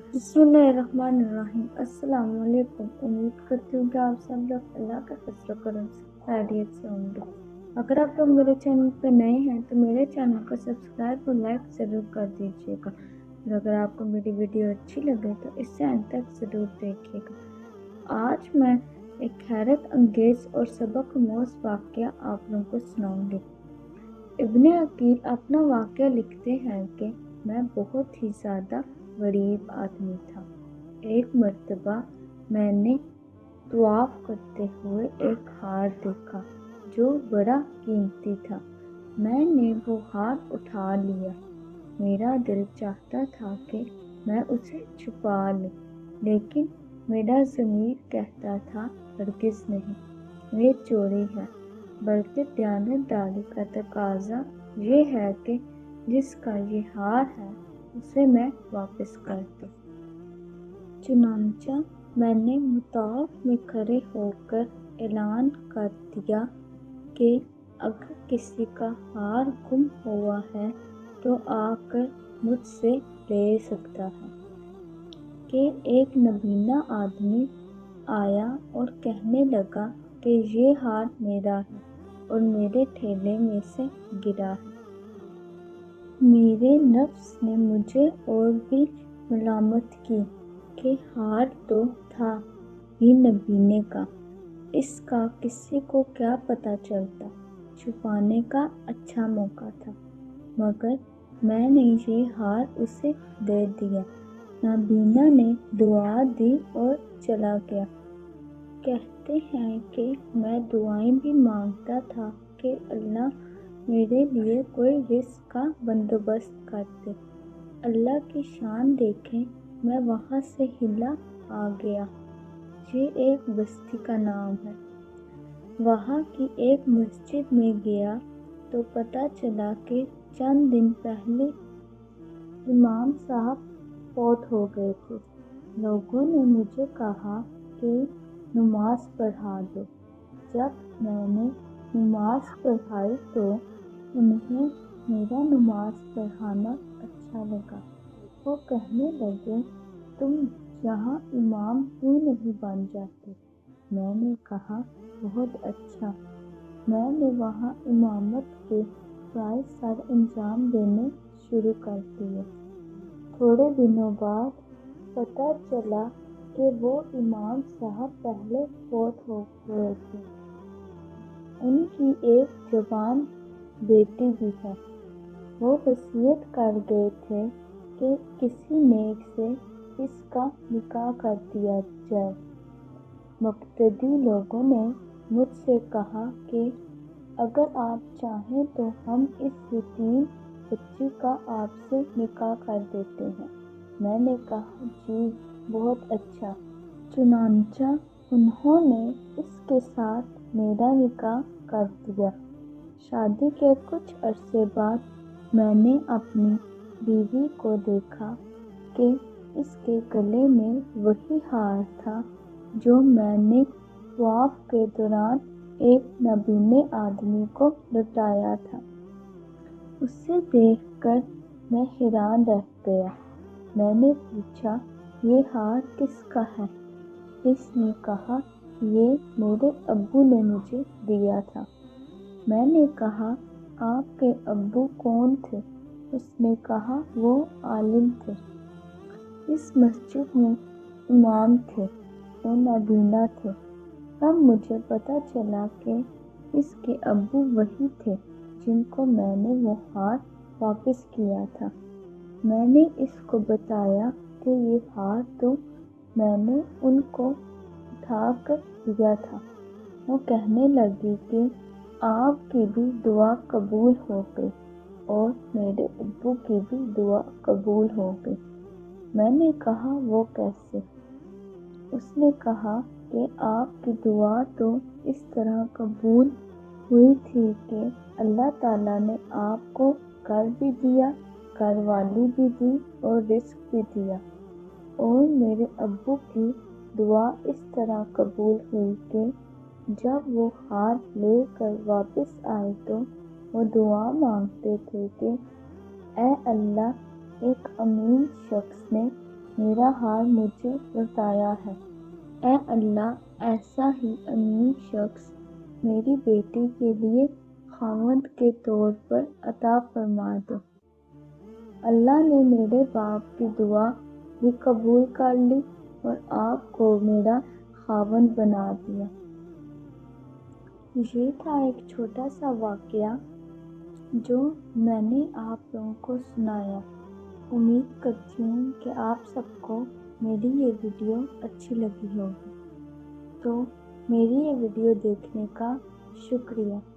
बिस्मिल्लाहिर्रहमानिर्रहीम। अस्सलाम वालेकुम। उम्मीद करती हूँ कि आप सब लोग अल्लाह का फजल करम से खैरियत से होंगे। अगर आप लोग मेरे चैनल पर नए हैं तो मेरे चैनल को सब्सक्राइब और लाइक ज़रूर कर दीजिएगा। और अगर आपको मेरी वीडियो अच्छी लगे तो इसे अंत तक ज़रूर देखिएगा। आज मैं एक हैरत अंगेज और सबक आमोज़ वाक़या आप लोगों को सुनाऊंगी। इब्ने अकील अपना वाक़या लिखते हैं कि मैं बहुत ही ज़्यादा गरीब आदमी था। एक मर्तबा मैंने तवाफ़ करते हुए एक हार देखा जो बड़ा कीमती था। मैंने वो हार उठा लिया। मेरा दिल चाहता था कि मैं उसे छुपा लूं, लेकिन मेरा ज़मीर कहता था हरगिज़ नहीं, ये चोरी है। बल्कि दयानतदारी का तकाजा ये है कि जिसका ये हार है उसे मैं वापस कर दूं। चुनांचा मैंने मुताफ में खड़े होकर ऐलान कर दिया कि अगर किसी का हार गुम हुआ है तो आकर मुझसे ले सकता है। कि एक नबीना आदमी आया और कहने लगा कि ये हार मेरा है और मेरे ठेले में से गिरा है। मेरे नफ्स ने मुझे और भी मलामत की कि हार तो था ही नबीने का, इसका किसी को क्या पता चलता। छुपाने का अच्छा मौका था, मगर मैंने ये हार उसे दे दिया। नबीना ने दुआ दी और चला गया। कहते हैं कि मैं दुआएं भी मांगता था कि अल्लाह मेरे लिए कोई रिस्क का बंदोबस्त कर दे। अल्लाह की शान देखें, मैं वहाँ से हिला आ गया। ये एक बस्ती का नाम है। वहाँ की एक मस्जिद में गया तो पता चला कि चंद दिन पहले इमाम साहब फौत हो गए थे। लोगों ने मुझे कहा कि नमाज पढ़ा दो। जब मैंने नमाज पढ़ाई तो उन्हें मेरा नमाज पढ़ाना अच्छा लगा। वो कहने लगे, तुम यहाँ इमाम क्यों नहीं बन जाते? मैंने कहा, बहुत अच्छा। मैंने वहाँ इमामत के सारे सर अंजाम देने शुरू कर दिए। थोड़े दिनों बाद पता चला कि वो इमाम साहब पहले फौत हो गए थे। उनकी एक जवान बेटी भी है। वो वसीयत कर गए थे कि किसी नेक से इसका निकाह कर दिया जाए। मुक़्तदी लोगों ने मुझसे कहा कि अगर आप चाहें तो हम इस यतीम बच्ची का आपसे निकाह कर देते हैं। मैंने कहा, जी बहुत अच्छा। चुनांचा उन्होंने इसके साथ मेरा निकाह कर दिया। शादी के कुछ अरसे बाद मैंने अपनी बीवी को देखा कि इसके गले में वही हार था जो मैंने तवाफ के दौरान एक नबीने आदमी को लौटाया था। उसे देखकर मैं हैरान रह गया। मैंने पूछा, ये हार किसका है? इसने कहा, ये मेरे अब्बू ने मुझे दिया था। मैंने कहा, आपके अब्बू कौन थे? उसने कहा, वो आलिम थे, इस मस्जिद में इमाम थे, वो नबीना थे। तब मुझे पता चला कि इसके अब्बू वही थे जिनको मैंने वो हार वापस किया था। मैंने इसको बताया कि ये हार तो मैंने उनको उठाकर दिया था। वो कहने लगी कि आपकी भी दुआ कबूल हो गई और मेरे अब्बू की भी दुआ कबूल हो गई। मैंने कहा, वो कैसे? उसने कहा कि आपकी दुआ तो इस तरह कबूल हुई थी कि अल्लाह ताला ने आपको घर भी दिया, घरवाली भी दी और रिस्क भी दिया। और मेरे अब्बू की दुआ इस तरह कबूल हुई कि जब वो हार लेकर वापस आए तो वो दुआ मांगते थे कि ऐ अल्लाह, एक अमीन शख्स ने میرا حال مجھے بتایا ہے۔ اے اللہ، ایسا ہی امین شخص میری بیٹی کے لیے خاوند کے طور پر عطا فرما دو۔ اللہ نے میرے باپ کی دعا بھی قبول کر لی اور آپ کو میرا خاوند بنا دیا۔ یہ تھا ایک چھوٹا سا واقعہ جو میں نے آپ لوگوں کو سنایا۔ امید کرتی ہوں کہ آپ سب کو میری یہ ویڈیو اچھی لگی ہوگی۔ تو میری یہ ویڈیو دیکھنے کا شکریہ۔